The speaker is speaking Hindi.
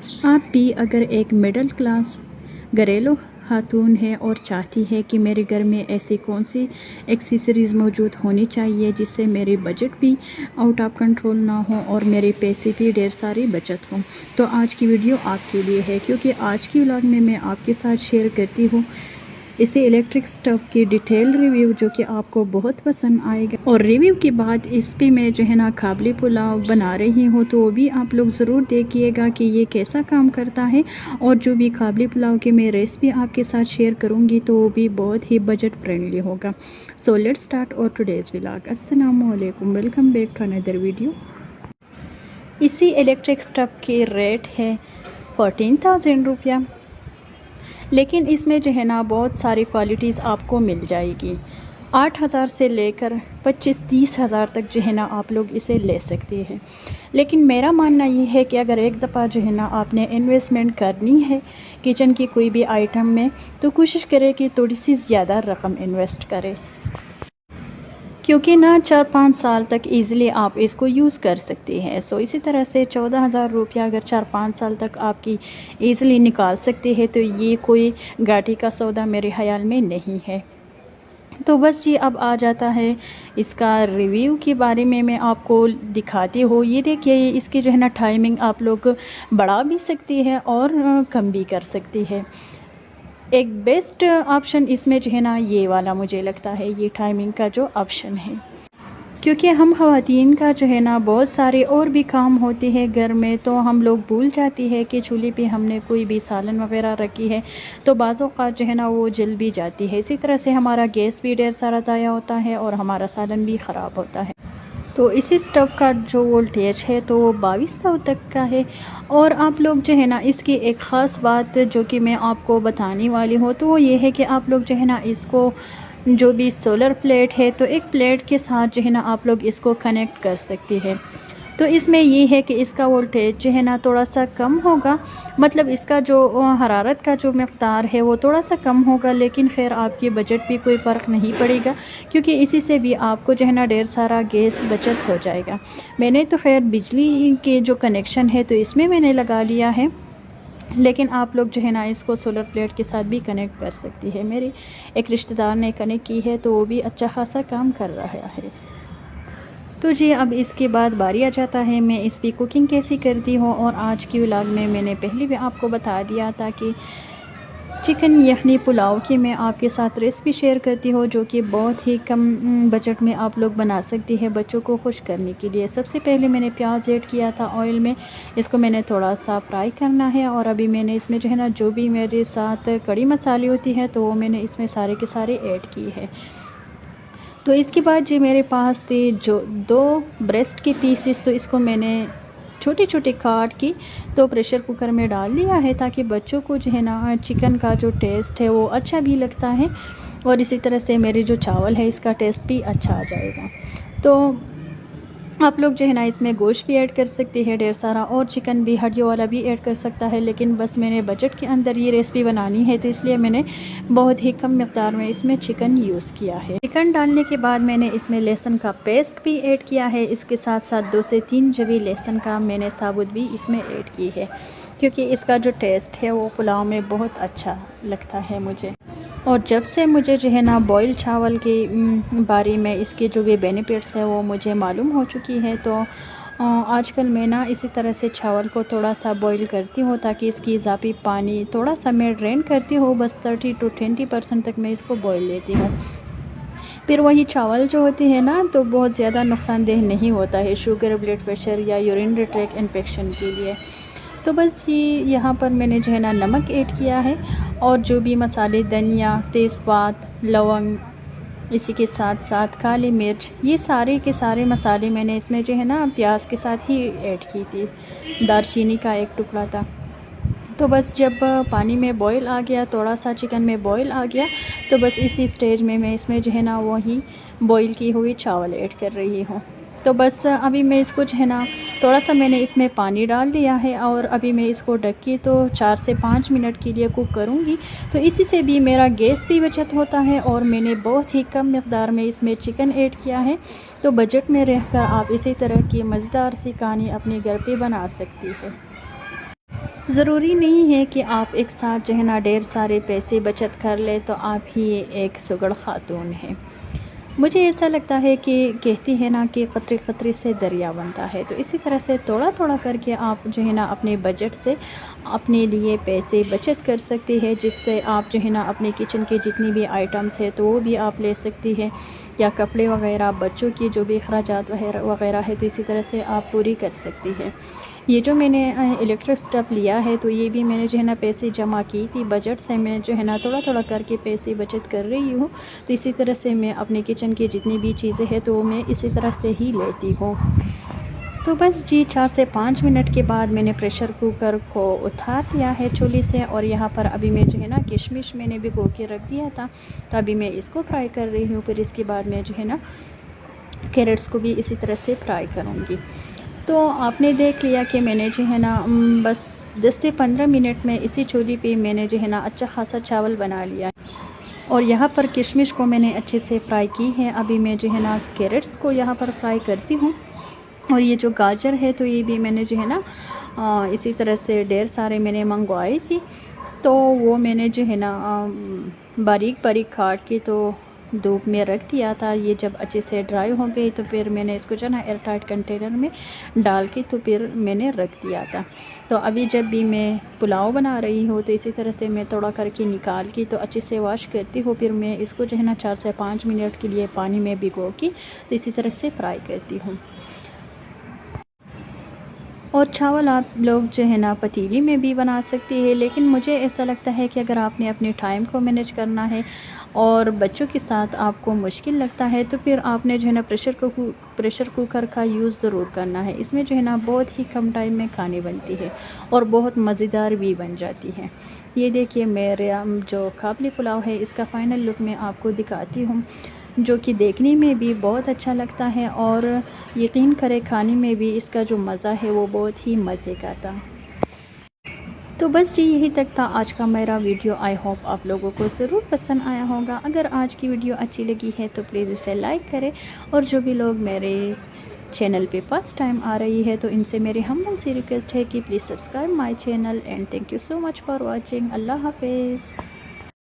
आप भी अगर एक मिडिल क्लास घरेलू खातून है और चाहती है कि मेरे घर में ऐसी कौन सी एक्सेसरीज़ मौजूद होनी चाहिए जिससे मेरी बजट भी आउट ऑफ कंट्रोल ना हो और मेरे पैसे भी ढेर सारी बचत हो, तो आज की वीडियो आपके लिए है। क्योंकि आज की व्लॉग में मैं आपके साथ शेयर करती हूँ इसी इलेक्ट्रिक स्टव की डिटेल रिव्यू जो कि आपको बहुत पसंद आएगा। और रिव्यू के बाद इस पे मैं जो है ना काबली पुलाव बना रही हूँ, तो वो भी आप लोग ज़रूर देखिएगा कि ये कैसा काम करता है। और जो भी काबली पुलाव की मैं रेसिपी आपके साथ शेयर करूँगी तो वो भी बहुत ही बजट फ्रेंडली होगा। सो लेट्स स्टार्ट और टुडेज़ व्लॉग। अस्सलाम वालेकुम, welcome back to another video. इसी इलेक्ट्रिक स्टव की रेट है 14,000 रुपया, लेकिन इसमें जो है ना बहुत सारी क्वालिटीज़ आपको मिल जाएगी। 8,000 से लेकर 25-30 हज़ार तक जो है ना आप लोग इसे ले सकते हैं। लेकिन मेरा मानना ये है कि अगर एक दफ़ा जो है ना आपने इन्वेस्टमेंट करनी है किचन की कोई भी आइटम में, तो कोशिश करें कि थोड़ी सी ज़्यादा रकम इन्वेस्ट करें, क्योंकि ना 4-5 साल तक इजीली आप इसको यूज़ कर सकते हैं। सो इसी तरह से 14,000 रुपया अगर 4-5 साल तक आपकी इजीली निकाल सकते हैं, तो ये कोई घाटे का सौदा मेरे ख्याल में नहीं है। तो बस जी अब आ जाता है इसका रिव्यू के बारे में, मैं आपको दिखाती हूँ। ये देखिए, इसकी जो है ना टाइमिंग आप लोग बढ़ा भी सकती है और कम भी कर सकती है। एक बेस्ट ऑप्शन इसमें जो है ना ये वाला मुझे लगता है, ये टाइमिंग का जो ऑप्शन है। क्योंकि हम ख़वातीन का जो है ना बहुत सारे और भी काम होते हैं घर में, तो हम लोग भूल जाती है कि चूल्हे पे हमने कोई भी सालन वगैरह रखी है, तो बाज़ औक़ात जो है ना वो जल भी जाती है। इसी तरह से हमारा गैस भी ढेर सारा ज़ाया होता है और हमारा सालन भी ख़राब होता है। तो इसी स्टव का जो वोल्टेज है तो वो 2200 तक का है। और आप लोग जो है ना इसकी एक ख़ास बात जो कि मैं आपको बताने वाली हूँ, तो वो ये है कि आप लोग जो है ना इसको जो भी सोलर प्लेट है, तो एक प्लेट के साथ जो है ना आप लोग इसको कनेक्ट कर सकते हैं। तो इसमें ये है कि इसका वोल्टेज जो है ना थोड़ा सा कम होगा, मतलब इसका जो हरारत का जो मक़दार है वो थोड़ा सा कम होगा, लेकिन खैर आपके बजट भी कोई फ़र्क नहीं पड़ेगा, क्योंकि इसी से भी आपको जो है ना ढेर सारा गैस बचत हो जाएगा। मैंने तो खैर बिजली के जो कनेक्शन है तो इसमें मैंने लगा लिया है, लेकिन आप लोग जो है ना इसको सोलर प्लेट के साथ भी कनेक्ट कर सकती है। मेरे एक रिश्तेदार ने कनेक्ट की है तो वो भी अच्छा खासा काम कर रहा है। तो जी अब इसके बाद बारी आ जाता है मैं इस पर कुकिंग कैसी करती हूँ। और आज की व्लॉग में मैंने पहले भी आपको बता दिया था कि चिकन यखनी पुलाव की मैं आपके साथ रेसिपी शेयर करती हूँ, जो कि बहुत ही कम बजट में आप लोग बना सकती है बच्चों को खुश करने के लिए। सबसे पहले मैंने प्याज ऐड किया था ऑयल में, इसको मैंने थोड़ा सा फ्राई करना है। और अभी मैंने इसमें जो है ना जो भी मेरे साथ कड़ी मसाले होती है तो वो मैंने इसमें सारे के सारे ऐड की है। तो इसके बाद जी मेरे पास थे जो 2 ब्रेस्ट के पीसेस, तो इसको मैंने छोटे छोटे काट के तो प्रेशर कुकर में डाल दिया है, ताकि बच्चों को जो है ना चिकन का जो टेस्ट है वो अच्छा भी लगता है और इसी तरह से मेरे जो चावल है इसका टेस्ट भी अच्छा आ जाएगा। तो आप लोग जो है ना इसमें गोश्त भी ऐड कर सकते हैं ढेर सारा, और चिकन भी हड्डियों वाला भी ऐड कर सकता है, लेकिन बस मैंने बजट के अंदर ये रेसिपी बनानी है तो इसलिए मैंने बहुत ही कम मिक़दार में इसमें चिकन यूज़ किया है। चिकन डालने के बाद मैंने इसमें लहसुन का पेस्ट भी ऐड किया है, इसके साथ साथ 2 से 3 जवी लहसुन का मैंने साबुत भी इसमें ऐड की है, क्योंकि इसका जो टेस्ट है वो पुलाव में बहुत अच्छा लगता है मुझे। और जब से मुझे जो है ना बॉयल चावल के बारे में इसके जो भी बेनिफिट्स है वो मुझे मालूम हो चुकी है, तो आजकल मैं ना इसी तरह से चावल को थोड़ा सा बॉईल करती हूँ, ताकि इसकी इजाफी पानी थोड़ा सा मैं ड्रेन करती हूँ, बस 30 to 20% तक मैं इसको बॉईल लेती हूँ। फिर वही चावल जो होते हैं ना तो बहुत ज़्यादा नुकसानदेह नहीं होता है शुगर, ब्लड प्रेशर या यूरिनरी ट्रैक्ट इन्फेक्शन के लिए। तो बस ये यहाँ पर मैंने जो है ना नमक ऐड किया है, और जो भी मसाले धनिया, तेज़पात, लौंग, इसी के साथ साथ काली मिर्च, ये सारे के सारे मसाले मैंने इसमें जो है ना प्याज के साथ ही ऐड की थी। दालचीनी का एक टुकड़ा था। तो बस जब पानी में बॉईल आ गया, थोड़ा सा चिकन में बॉईल आ गया, तो बस इसी स्टेज में मैं इसमें जो है ना वही बॉईल की हुई चावल ऐड कर रही हूँ। तो बस अभी मैं इसको जो है ना थोड़ा सा मैंने इसमें पानी डाल दिया है, और अभी मैं इसको ढक के तो 4 से 5 मिनट के लिए कुक करूँगी। तो इसी से भी मेरा गैस भी बचत होता है, और मैंने बहुत ही कम मिक़दार में इसमें चिकन ऐड किया है। तो बजट में रहकर आप इसी तरह की मज़ेदार सी कहानी अपने घर पे बना सकती है। ज़रूरी नहीं है कि आप एक साथ जो है ना ढेर सारे पैसे बचत कर ले तो आप ही एक सुगड़ खातून हैं। मुझे ऐसा लगता है कि कहती है ना कि क़तरे क़तरे से दरिया बनता है, तो इसी तरह से थोड़ा थोड़ा करके आप जो है ना अपने बजट से अपने लिए पैसे बचत कर सकती है, जिससे आप जो है ना अपने किचन के जितनी भी आइटम्स है तो वो भी आप ले सकती है, या कपड़े वगैरह बच्चों की जो भी अखराजात वगैरह है तो इसी तरह से आप पूरी कर सकती है। ये जो मैंने इलेक्ट्रिक स्टफ़ लिया है तो ये भी मैंने जो है ना पैसे जमा की थी, बजट से मैं जो है ना थोड़ा थोड़ा करके पैसे बचत कर रही हूँ। तो इसी तरह से मैं अपने किचन की जितनी भी चीज़ें हैं तो मैं इसी तरह से ही लेती हूँ। तो बस जी 4 से 5 मिनट के बाद मैंने प्रेशर कुकर को उतार दिया है चूल्हे से, और यहाँ पर अभी मैं जो है ना किशमिश मैंने भिगो के रख दिया था, तो अभी मैं इसको फ्राई कर रही हूँ। फिर इसके बाद मैं जो है ना कैरेट्स को भी इसी तरह से फ्राई करूँगी। तो आपने देख लिया कि मैंने जो है ना बस 10 से 15 मिनट में इसी चूल्हे पे मैंने जो है ना अच्छा खासा चावल बना लिया है। और यहाँ पर किशमिश को मैंने अच्छे से फ्राई की है। अभी मैं जो है ना कैरेट्स को यहाँ पर फ्राई करती हूँ। और ये जो गाजर है तो ये भी मैंने जो है ना इसी तरह से ढेर सारे मैंने मंगवाई थी, तो वो मैंने जो है ना बारीक बारीक काट के तो धूप में रख दिया था। ये जब अच्छे से ड्राई हो गई तो फिर मैंने इसको जो है ना एयर टाइट कंटेनर में डाल के तो फिर मैंने रख दिया था। तो अभी जब भी मैं पुलाव बना रही हूँ तो इसी तरह से मैं थोड़ा करके निकाल के तो अच्छे से वॉश करती हूँ। फिर मैं इसको जो है ना 4 से 5 मिनट के लिए पानी में भिगो के तो इसी तरह से फ्राई करती हूँ। और चावल आप लोग जो है ना पतीली में भी बना सकती है, लेकिन मुझे ऐसा लगता है कि अगर आपने अपने टाइम को मैनेज करना है और बच्चों के साथ आपको मुश्किल लगता है तो फिर आपने जो है ना प्रेशर कुकर का यूज़ ज़रूर करना है। इसमें जो है ना बहुत ही कम टाइम में खाने बनती है और बहुत मज़ेदार भी बन जाती है। ये देखिए मेरे जो काबली पुलाव है इसका फ़ाइनल लुक मैं आपको दिखाती हूँ, जो कि देखने में भी बहुत अच्छा लगता है और यकीन करें खाने में भी इसका जो मज़ा है वो बहुत ही मज़े का था। तो बस जी यही तक था आज का मेरा वीडियो। आई होप आप लोगों को ज़रूर पसंद आया होगा। अगर आज की वीडियो अच्छी लगी है तो प्लीज़ इसे लाइक करें, और जो भी लोग मेरे चैनल पे फर्स्ट टाइम आ रही है तो इनसे मेरी हम्बल सी रिक्वेस्ट है कि please subscribe my channel, and thank you so much for watching. अल्लाह हाफिज़।